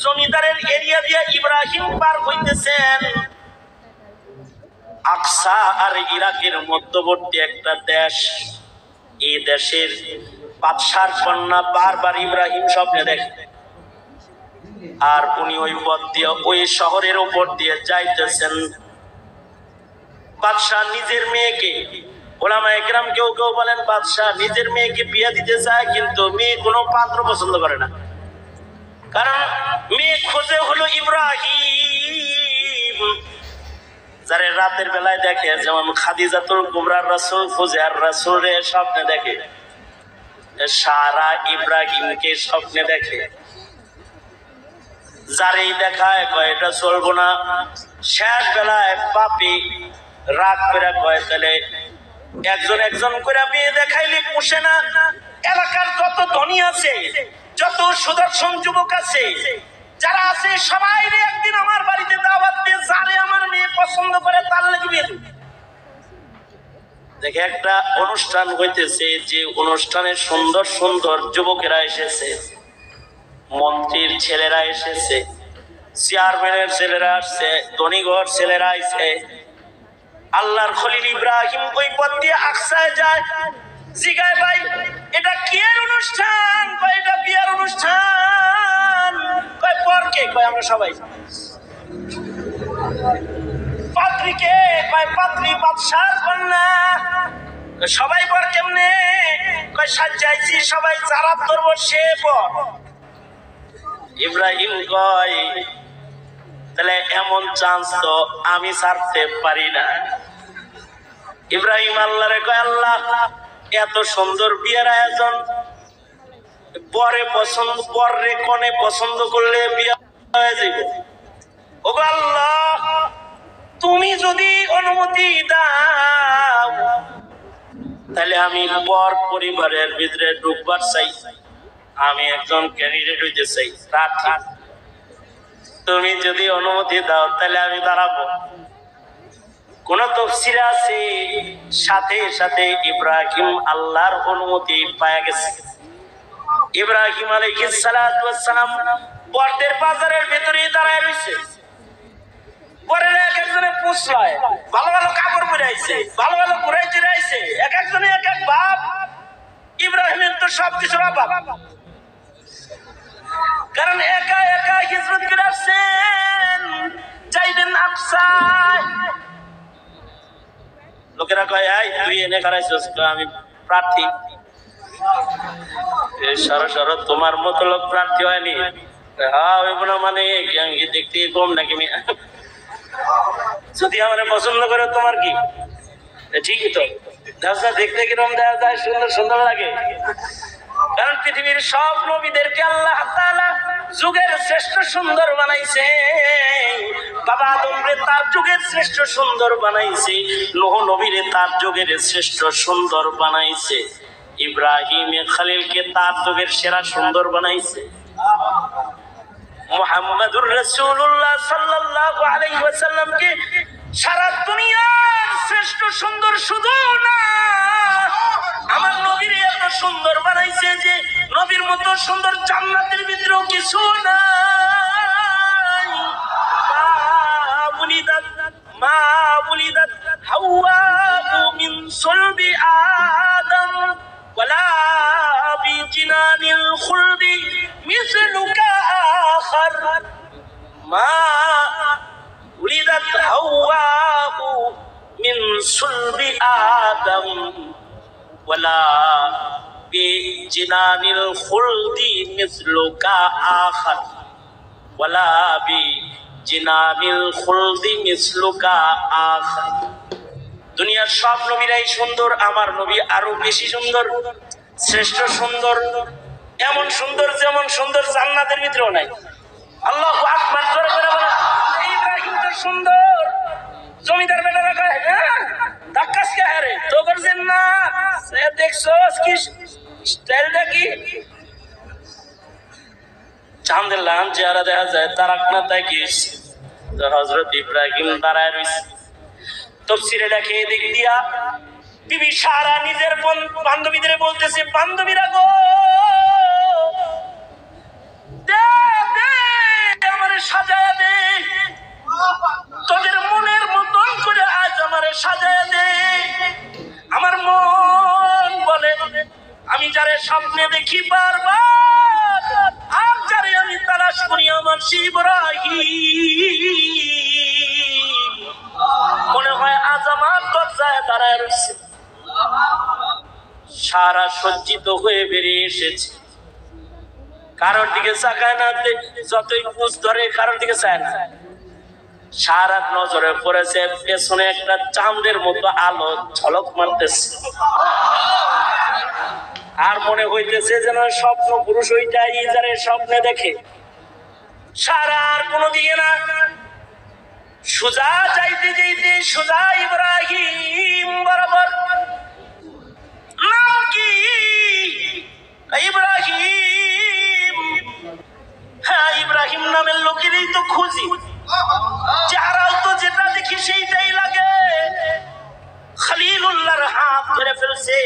জমিদারের এরিয়া দিয়ে ইব্রাহিম পার হইতেছেন। আকসা আর ইরাকের মধ্যবর্তী একটা দেশ। এই দেশের বাদশার কন্যা বারবার ইব্রাহিম স্বপ্নে দেখে, আর উনি ওই পথ দিয়ে ওই শহরের উপর দিয়ে যাইতেছেন। বাদশাহ নিজের মেয়েকে, ওলামায়ে কেরাম কেউ কেউ বলেন বাদশাহ নিজের মেয়েকে বিয়ে দিতে চায়, কিন্তু মেয়ে কোনো পাত্র পছন্দ করে না, কারণ মেয়ে খোঁজে হলো ইব্রাহিম, যারে রাতের বেলায় দেখে, যেমন খাদিজাতুল কুবরার রাসূল খোঁজে আর রাসূলরে স্বপ্নে দেখে, সারা ইব্রাহিমকে স্বপ্নে দেখে। যারেই দেখায় কয় এটা চলবো না, শেষ বেলায় পাপি রাগ করে কয় তাহলে একজন একজন করে বিয়ে দেখাইলে পুষে না। এলাকার যত ধনী আছে, যত সুদর্শন যুবক আছে, যারা আছে সবাই একদিন আমার বাড়িতে দাওয়াত দিয়ে যারে আমার মেয়ে পছন্দ করে তার লাগে বিয়ে দিবে। দেখে একটা অনুষ্ঠান হইতেছে, যে অনুষ্ঠানে সুন্দর সুন্দর যুবকেরা এসেছে, মন্ত্রীর ছেলেরা এসেছে, চেয়ারম্যানের ছেলেরা আসছে, ধনীঘর ছেলেরা আসছে। আল্লাহর খলিল ইব্রাহিম ওই পথ দিয়ে আকসায় যায়, জিগায় ভাই এটা কি এর অনুষ্ঠান? কয় এটা বিয়ার অনুষ্ঠান। কয় পর কে? কয় আমরা সবাই। পাত্রী কে? কয় পাত্রী বাদশার কন্যা। সবাই পর কেমনে? কয় সাজাইছি সবাই, যারা ধরবো সে পর। ইব্রাহিম কয় তাহলে এমন চান্স তো আমি ছাড়তে পারি না। ইব্রাহিম আল্লাহরে কয় আল্লাহ এত সুন্দর বিয়ের আয়োজন, পরে পছন্দ পরে কোনে পছন্দ করলে বিয়ে হয়ে যাবে। ওগো আল্লাহ তুমি যদি অনুমতি দাও তাহলে আমি পর পরিবারের ভিতরে ঢুকবার চাই, আমি একজন ক্যান্ডিডেট হইতে চাই, প্রার্থী। তুমি যদি অনুমতি দাও তাহলে আমি দাঁড়াবো। কোন তাফসীরে আছে সাথে সাথে ইব্রাহিম আল্লাহর অনুমতি পায় গেছে। ইব্রাহিম আলাইহিস সালাতু ওয়াস সালাম পর্দের বাজারের ভিতরে দাঁড়ায় রইছে। পরে এক একজনে পুছলায়, ভালো ভালো কাপড় পরে আইছে, ভালো ভালো ঘুরাই চড়ে আইছে, এক একজনে এক এক বাপ। ইব্রাহিমের তো সবকিছুর অভাব, কারণ একা একা হিজরত করে আসছেন, যাইবেন আকসায়। লোকেরা কয় এই তুই এনে খারাইছিস? আমি প্রার্থী। সরো তোমার মতো লোক প্রার্থী হয়নি? হ্যাঁ হইব না মানে দেখতে কম নাকি? যদি আমার পছন্দ করে তোমার কি? ঠিকই তো, দেখতে কিরকম দেখা যায়, সুন্দর সুন্দর লাগে। কারণ পৃথিবীর সব নবীদেরকে আল্লাহ তাআলা যুগের শ্রেষ্ঠ সুন্দর বানাইছে। বাবা আদমরে তার যুগের শ্রেষ্ঠ সুন্দর বানাইছে, নূহ নবীরে তার যুগের শ্রেষ্ঠ সুন্দর বানাইছে, ইব্রাহিম খলিলকে তার যুগের সেরা সুন্দর বানাইছে, মুহাম্মাদুর রাসূলুল্লাহ সাল্লাল্লাহু আলাইহি ওয়াসাল্লামকে সারা দুনিয়ার শ্রেষ্ঠ সুন্দর শুধু না, আমার নবীর এত সুন্দর বানাইছে যে নবীর মতো সুন্দর জান্নাতের ভিতরেও কিছু নাই। মা বুলিদাত হাওয়া মিন সুলবি আদম ওয়ালা বিজিনানিল খুলদি মিসলুকা আখার। মা বুলিদাত হাওয়া মিন সুলবি আদম ওয়ালা বিজিনানিল খুলদি মিসলুকা আখার ওয়ালা বিজিনানিল খুলদি মিসলুকা আখার। দুনিয়ার সব নবীরাই সুন্দর, আমার নবী আরো বেশি সুন্দর, শ্রেষ্ঠ সুন্দর, এমন সুন্দর যেমন সুন্দর জান্নাতের ভিতরেও নাই। আল্লাহু আকবার জোরে করে বলেন। ইব্রাহিম তো সুন্দর। জমিদার বেটারা কয় হ্যাঁ ধাক্কাস কে হারে তো করছেন না, দেখছস কি স্টাইলটা কি? চাঁদের লান চেহারা দেখা যায়, তারাক না তাকিস। হযরত ইব্রাহিম দাঁড়ায় রইছে। তাফসীরে লেখে এদিক দিয়া বিবি সারা নিজের বান্ধবীদের বলতেছে, বান্ধবীরা গো সাজায়া দে, তোদের মনের মতন করে আজ আমারে সাজায়া দে। আমার মন বলে আমি যারে স্বপ্নে দেখি বারবার, আর যারে আমি তালাশ করি আমার ইব্রাহিম, মনে হয় আজ আমার দরজায় দাঁড়ায় রয়েছে। সারা সজ্জিত হয়ে বেরিয়ে এসেছে, কারোর দিকে চাকায় না, যতই পুষ ধরে কারোর দিকে চায় না। সারা নজরে পড়েছে পেছনে একটা চাঁদের মতো আলো ঝলক মারতেছে, আর মনে হইতেছে যেন স্বপ্ন পুরুষ ওইটাই যারে স্বপ্নে দেখে। সারা আর কোনো দিকে না, সোজা যাইতে যাইতে সোজা ইব্রাহিম বরাবর। নাম কি? ইব্রাহিম। হ্যাঁ, ইব্রাহিম নামের লোকেরই তো খুঁজি, যারাও তো যেটা দেখি সেইটাই লাগে। খলিলুল্লাহর হাত ধরে ফেলছে,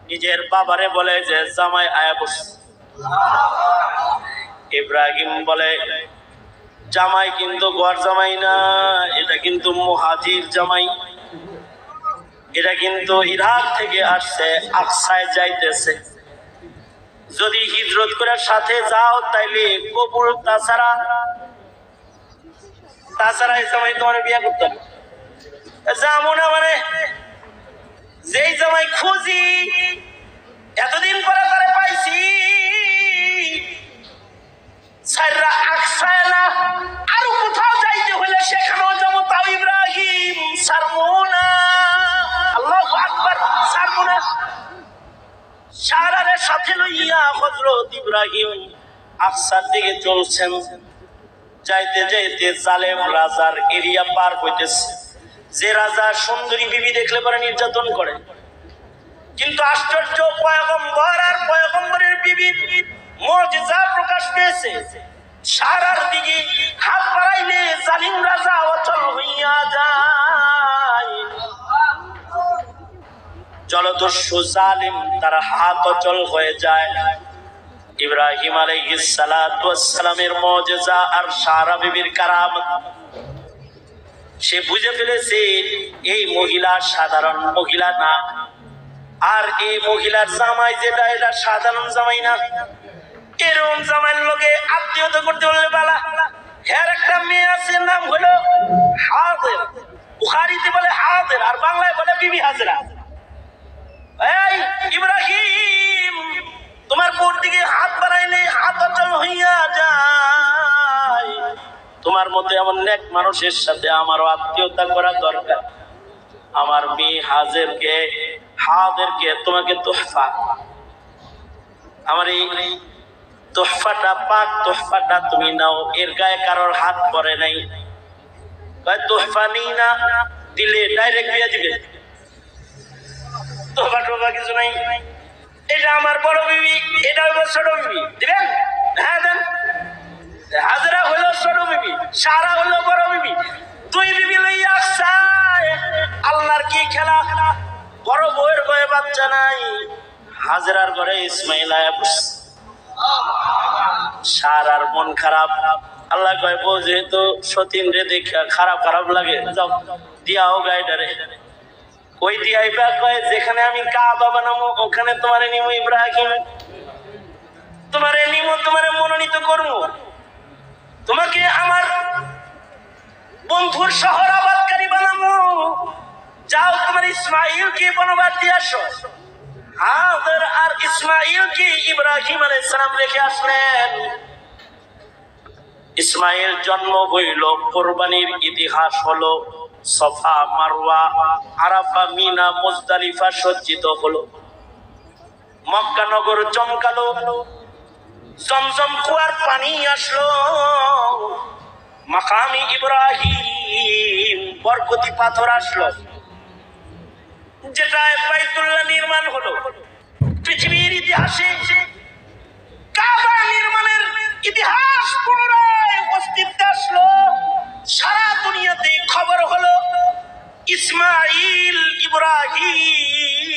নিজের বাবারে বলে যে জামাই আয়া বস। ইব্রাহিম বলে জামাই কিন্তু ঘর জামাই না, এটা কিন্তু মুহাজির জামাই, এটা কিন্তু ইরাক থেকে আসছে, আকসায় যাইতেছে। যদি হিজরত করে সাথে যাও তাইলে কবুল, তাছাড়া এই জামাই তোমার বিয়ে করতে হবে। যেমন মানে যেই জামাই খুঁজি এতদিন পরে তারে পাইছি, আরো কোথাও যাইতে হলে সেখানেও যাবো, তাও ইব্রাহিম ছাড়বো না। আল্লাহু আকবার, ছাড়বো না। সারারে সাথে লইয়া হযরত ইব্রাহিম আকসার দিকে চলছেন। যাইতে যাইতে জালেম রাজার এরিয়া পার হইতেছে। যে রাজা সুন্দরী বিবি দেখলে পরে নির্যাতন করে, কিন্তু আশ্চর্য, পয়গম্বর আর পয়গম্বরের বিবির মুজিজা প্রকাশ পেয়েছে। সারার দিকে হাত বাড়াইলে জালিম রাজা অচল হইয়া যায়। জলদস্যু জালিম তার হাত অচল হয়ে যায়। ইব্রাহিম আলাইহিস সালাতু ওয়াস সালামের মুজিজা আর সারা বিবির কারামত সে বুঝে ফেলেছে এই মহিলা সাধারণ মহিলা না, আর এই মহিলার জামাই যেটা এটা সাধারণ জামাই না। এরকম জামাইয়ের লোকে আত্মীয়তা করতে বললে বালা। হ্যাঁ, একটা মেয়ে আছে, নাম হলো হাজের, বুখারীতে বলে হাজের আর বাংলায় বলে বিবি হাজরা। এই ইব্রাহিম, তোমার বোর দিকে হাত বাড়াইলে হাত অচল হইয়া যায়। তোমার মতো এমন নেক মানুষের সাথে আমারও আত্মীয়তা করা দরকার। আমার মেয়ে হাজেরকে তোমাকে তোহফা, আমার এই তোহফাটা, পাক তোহফাটা তুমি নাও। এর গায়ে কারোর হাত পড়ে নাই, তোহফা নেই না, দিলে ডাইরেক্ট বিয়ে দিবে, তোহফা টোফা কিছু নাই। এটা আমার বড় বিবি, এটা হলো ছোট বিবি, দিবেন? হ্যাঁ দেন। হাজরা হলো ছোট বিবি, সারা হলো বড় বিবি, দুই বিবি লইয়া আসছে। আল্লাহর কি খেলা! বড় বউয়ের ঘরে বাচ্চা নাই, হাজরার ঘরে ইসমাইল আয়া বসছে। সারার মন খারাপ। আল্লাহ কয় বউ যেহেতু সতীন রে দেখে খারাপ লাগে, যাও দিয়াও গাইডারে। ওই দিয়াইবা কয় যেখানে আমি কাবা বানাবো ওখানে তোমারে নিমো ইব্রাহিম, তোমারে নিমো, তোমারে মনোনীত করবো, তোমাকে আমার বন্ধুর শহর আবাদকারী বানাবো। যাও তোমার ইসমাইলকে বনবাস দিয়ে আসো। হাজর আর ইসমাইলকে ইব্রাহিম আলাইহিস সালাম রেখে আসলেন। ইসমাইল জন্ম হইল, কোরবানির ইতিহাস হলো, সফা মারওয়া আরাফা মিনা মুজদালিফা সজ্জিত হলো, মক্কা নগর চমকালো, জমজম কুয়ার পানি আসলো, মাকামি ইব্রাহিম বরকতি পাথর আসলো, যেটা বাইতুল্লাহ নির্মাণ হলো। পৃথিবীর ইতিহাসে কাবা নির্মাণের ইতিহাস পুনরায় অস্তিত্বে আসলো। সারা দুনিয়াতে খবর হলো ইসমাইল ইব্রাহিম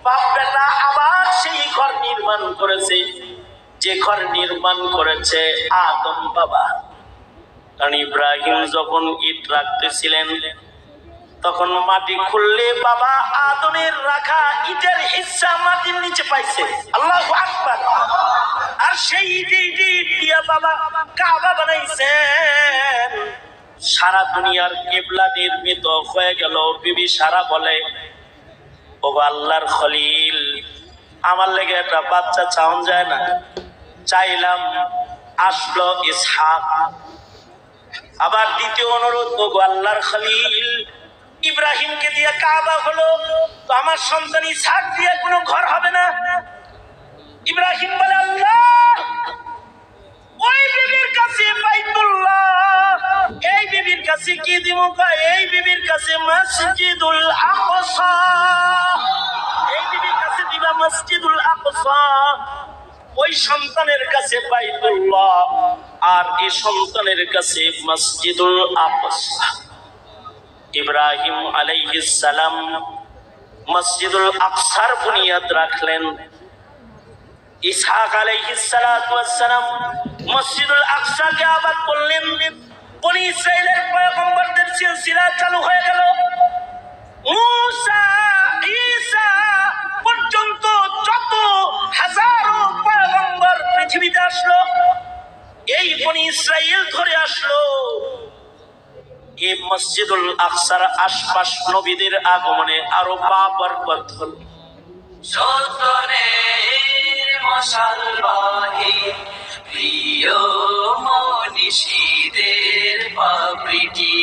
বাপ বেটা আবার সেই ঘর নির্মাণ করেছে। যে ঘর নির্মাণ করেছে আদম বাবা। কারণ ইব্রাহিম যখন ইট রাখতেছিলেন তখন মাটি খুললে বাবা আদমের রাখা ইটের হিস্সা মাটির নিচে পাইছে। আল্লাহু আকবার। আর সেই ইট দিয়া বাবা কাবা বানাইছেন। সারা দুনিয়ার কিবলা নির্মিত হয়ে গেল। বিবি সারা বলে, ও আল্লাহর খলিল, আমার লেগে একটা বাচ্চা চাওন যায় না? চাইলাম, আসলো ইসহাক। আবার দ্বিতীয় অনুরোধ, ও আল্লাহর খলিল, ইব্রাহিমকে দিয়ে কাবা হলো, তো আমার সন্তান ইসহাক দিয়ে কোনো ঘর হবে না? ইব্রাহিম বলে, আল্লাহ, ওই বিবির কাছে বাইতুল্লাহ, এই বিবির কাছে কি দিব? এই বিবির কাছে মসজিদুল আকসা, এই বিবির কাছে দিবা মসজিদুল আকসা। ওই সন্তানের কাছে বাইতুল্লাহ আর এই সন্তানের কাছে মসজিদুল আকসা। ইব্রাহিম আলাইহিস সালাম মসজিদুল আকসার বুনিয়াদ রাখলেন। ইসহাক আলাইহিস সালাতু ওয়াস সালাম মসজিদুল আকসাকে আবাদ করলেন। বনি ইসরাইলের পয়গম্বরদের সিলসিলা চালু হয়ে গেল। মুসা, ঈসা পর্যন্ত যত হাজারো পয়গম্বর পৃথিবীতে আসলো, এই বনি ইসরাইল ধরে আসলো। এই মসজিদুল আকসার আশপাশ নবীদের আগমনে আরো বাবরকত হল। সন্তানের মশালবাহী প্রিয় মনীষীদের পাপড়িটি